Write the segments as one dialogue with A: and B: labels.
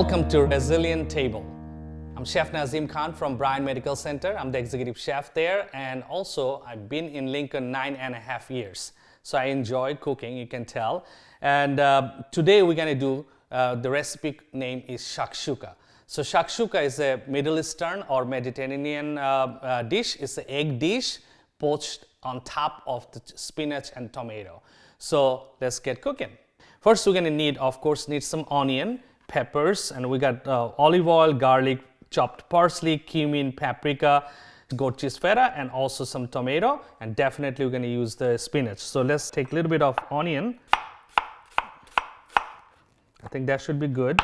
A: Welcome to Resilient Table. I'm Chef Nazim Khan from Bryan Medical Center. I'm the executive chef there, and also I've been in Lincoln 9.5 years. So I enjoy cooking, you can tell. And today we're gonna do, the recipe name is shakshuka. So shakshuka is a Middle Eastern or Mediterranean dish. It's an egg dish poached on top of the spinach and tomato. So let's get cooking. First we're gonna need, of course, some onion, peppers, and we got olive oil, garlic, chopped parsley, cumin, paprika, goat cheese feta, and also some tomato, and definitely we're going to use the spinach. So let's take a little bit of onion. I think that should be good.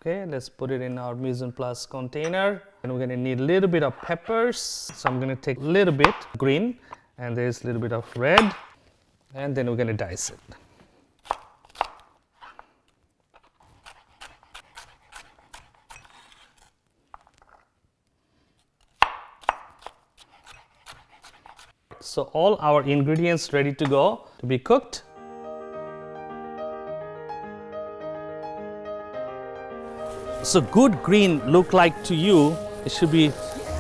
A: Okay, let's put it in our mise en place container, and we're going to need a little bit of peppers. So I'm going to take a little bit green, and there's a little bit of red, and then we're going to dice it. So all our ingredients ready to go to be cooked. So good green look like to you, it should be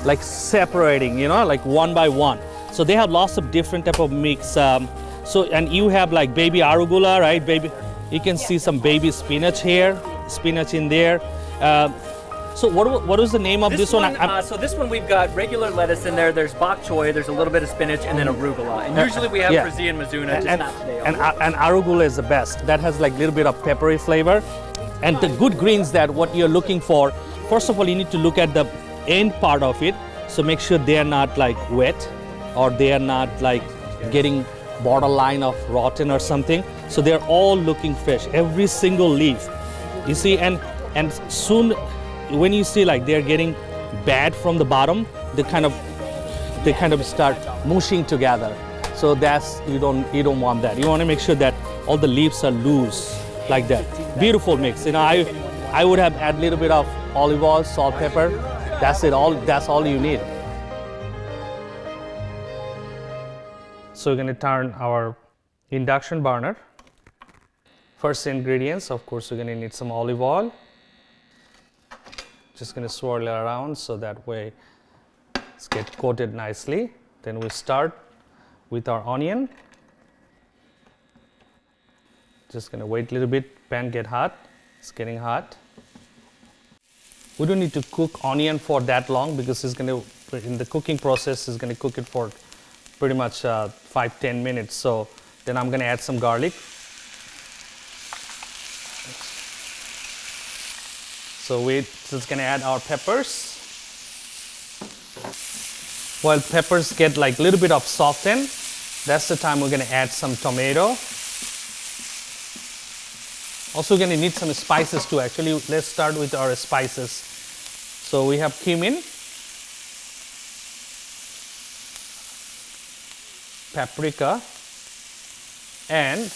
A: like separating, you know, like one by one. So they have lots of different type of mix. And you have like baby arugula, right? Baby, you can see some baby spinach here, spinach in there. So what is the name of this one?
B: So this one we've got regular lettuce in there. There's bok choy. There's a little bit of spinach, and then arugula. And usually we have Brazilian Mizuna, just not today.
A: And arugula is the best. That has like a little bit of peppery flavor. And the good greens that what you're looking for, first of all, you need to look at the end part of it. So make sure they are not like wet, or they are not like getting borderline of rotten or something. So they're all looking fresh, every single leaf. You see, and soon when you see like they're getting bad from the bottom, they kind of start mushing together. So that's you don't want that. You want to make sure that all the leaves are loose like that. Beautiful mix. You know, I would have add a little bit of olive oil, salt, pepper. That's it. That's all you need. So we're going to turn our induction burner. First ingredients, of course, we're going to need some olive oil. Just going to swirl it around so that way it's get coated nicely. Then we start with our onion. Just going to wait a little bit, pan get hot. It's getting hot. We don't need to cook onion for that long because it's going to, in the cooking process, it's going to cook it for pretty much 5-10 minutes. So then I'm going to add some garlic. So we're just going to add our peppers. While peppers get like a little bit of soften, that's the time we're going to add some tomato. Also going to need some spices too. Actually, let's start with our spices. So we have cumin, paprika, and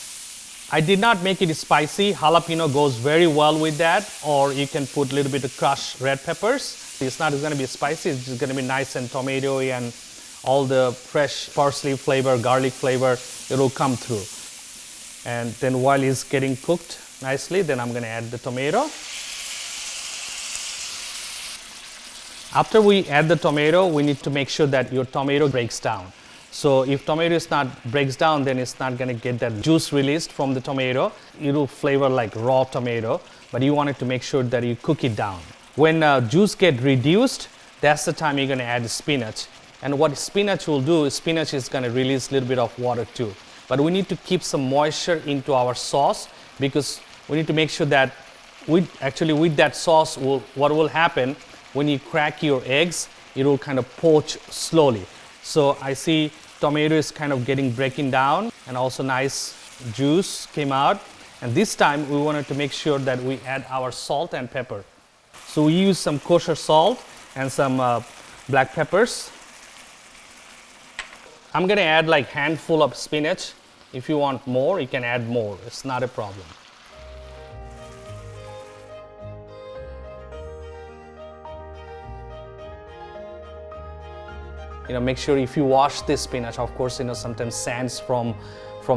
A: I did not make it spicy. Jalapeno goes very well with that, or you can put a little bit of crushed red peppers. It's not going to be spicy, it's just going to be nice and tomatoey, and all the fresh parsley flavor, garlic flavor, it will come through. And then while it's getting cooked nicely, then I'm going to add the tomato. After we add the tomato, we need to make sure that your tomato breaks down. So if tomato breaks down, then it's not going to get that juice released from the tomato. It will flavor like raw tomato, but you want it to make sure that you cook it down. When juice get reduced, that's the time you're going to add the spinach. And what spinach will do is spinach is going to release a little bit of water too. But we need to keep some moisture into our sauce because we need to make sure that with that sauce, what will happen when you crack your eggs, it will kind of poach slowly. So I see tomato is kind of breaking down, and also nice juice came out. And this time we wanted to make sure that we add our salt and pepper. So we use some kosher salt and some black peppers. I'm going to add like handful of spinach. If you want more, you can add more. It's not a problem. make sure if you wash this spinach, of course, sometimes sands from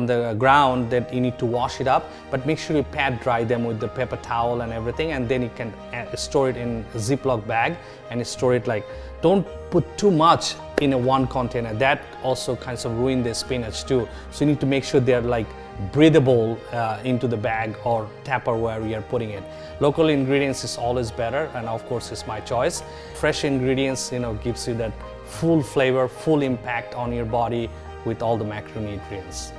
A: the ground that you need to wash it up, but make sure you pat dry them with the paper towel and everything, and then you can store it in a Ziploc bag and store it don't put too much in one container. That also kind of ruin the spinach too. So you need to make sure they're breathable into the bag or Tupperware where you're putting it. Local ingredients is always better, and of course it's my choice. Fresh ingredients, gives you that full flavor, full impact on your body with all the macronutrients.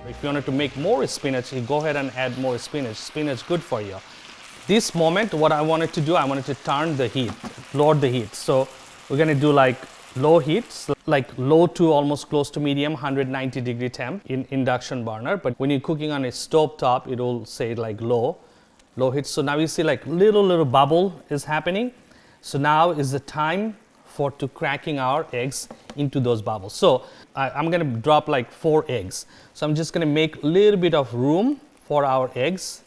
A: If you wanted to make more spinach, you go ahead and add more spinach. Spinach good for you. This moment, what I wanted to do, I wanted to turn the heat, lower the heat. So we're gonna do low heat, low to almost close to medium, 190-degree temp in induction burner. But when you're cooking on a stove top, it will say low heat. So now you see little bubble is happening. So now is the time to cracking our eggs into those bubbles. So I'm gonna drop 4 eggs. So I'm just gonna make a little bit of room for our eggs.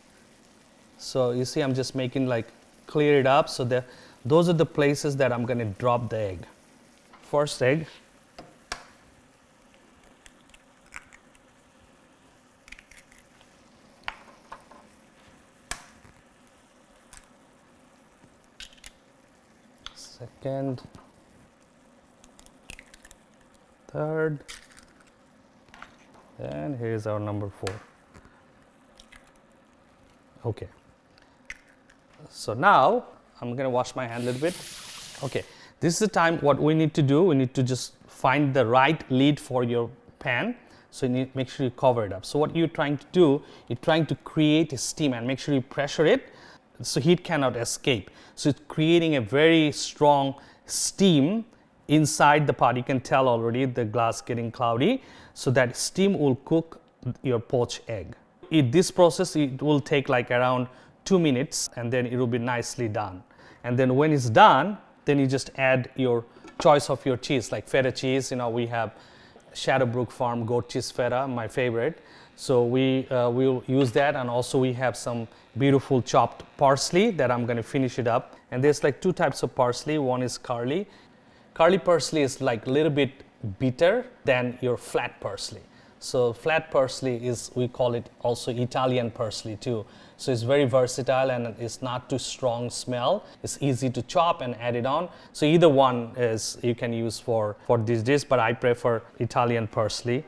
A: So you see I'm just making clear it up. So those are the places that I'm gonna drop the egg. First egg. Second. Third, and here's our number 4. Okay, so now I'm gonna wash my hand a little bit. Okay, this is the time what we need to do. We need to just find the right lid for your pan. So you need to make sure you cover it up. So what you're trying to do, you're trying to create a steam and make sure you pressure it so heat cannot escape. So it's creating a very strong steam inside the pot. You can tell already the glass getting cloudy, so that steam will cook your poached egg. In this process, it will take around 2 minutes, and then it will be nicely done. And then when it's done, then you just add your choice of your cheese, like feta cheese. We have Shadowbrook Farm goat cheese feta, my favorite. So we'll use that, and also we have some beautiful chopped parsley that I'm going to finish it up. And there's 2 types of parsley. One is curly. Curly parsley is a little bit bitter than your flat parsley. So flat parsley is, we call it also Italian parsley too. So it's very versatile and it's not too strong smell. It's easy to chop and add it on. So either one is you can use for this dish, but I prefer Italian parsley.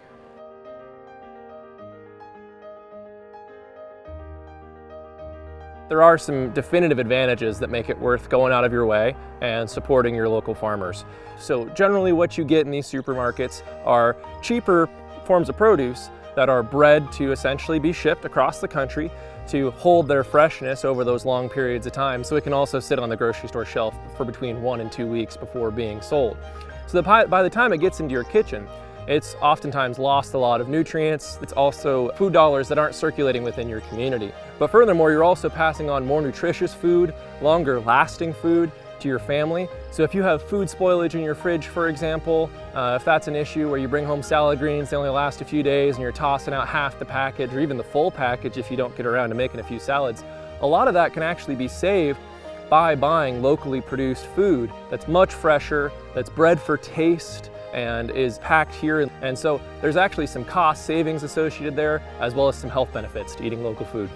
C: There are some definitive advantages that make it worth going out of your way and supporting your local farmers. So generally what you get in these supermarkets are cheaper forms of produce that are bred to essentially be shipped across the country to hold their freshness over those long periods of time, so it can also sit on the grocery store shelf for between 1 and 2 weeks before being sold. So by the time it gets into your kitchen, it's oftentimes lost a lot of nutrients. It's also food dollars that aren't circulating within your community. But furthermore, you're also passing on more nutritious food, longer lasting food to your family. So if you have food spoilage in your fridge, for example, if that's an issue where you bring home salad greens, they only last a few days and you're tossing out half the package or even the full package if you don't get around to making a few salads, a lot of that can actually be saved by buying locally produced food that's much fresher, that's bred for taste, and is packed here. And so there's actually some cost savings associated there, as well as some health benefits to eating local food.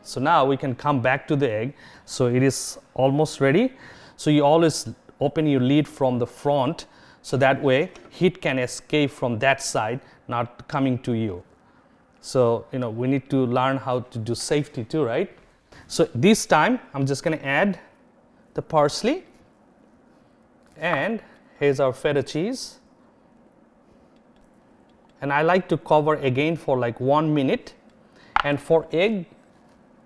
A: So now we can come back to the egg. So it is almost ready. So you always open your lid from the front, so that way heat can escape from that side, not coming to you. So we need to learn how to do safety too, right? So this time I'm just going to add the parsley. And here's our feta cheese. And I like to cover again for 1 minute. And for egg,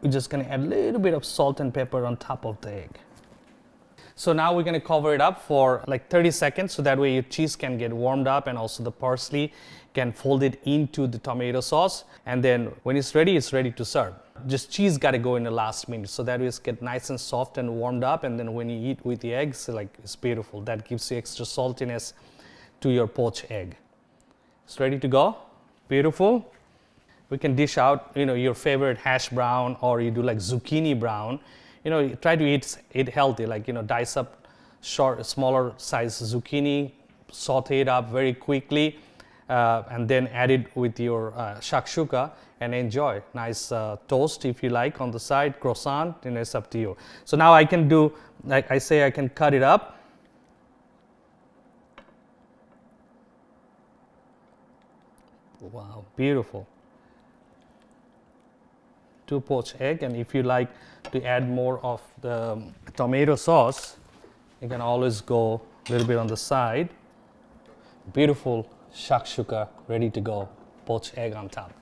A: we're just gonna add a little bit of salt and pepper on top of the egg. So now we're gonna cover it up for 30 seconds, so that way your cheese can get warmed up and also the parsley can fold it into the tomato sauce. And then when it's ready to serve. Just cheese gotta go in the last minute, so that it's get nice and soft and warmed up, and then when you eat with the eggs, it's beautiful. That gives you extra saltiness to your poached egg. It's ready to go. Beautiful. we can dish out, your favorite hash brown, or you do like zucchini brown. You try to eat healthy, like, dice up smaller size zucchini, saute it up very quickly, and then add it with your shakshuka and enjoy. Nice toast if you like on the side, croissant, it's up to you. So now I can do, like I say, I can cut it up. Wow, beautiful. 2 poached egg, and if you like to add more of the tomato sauce, you can always go a little bit on the side. Beautiful shakshuka ready to go, poached egg on top.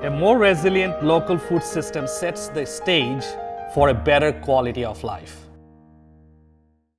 A: A more resilient local food system sets the stage for a better quality of life.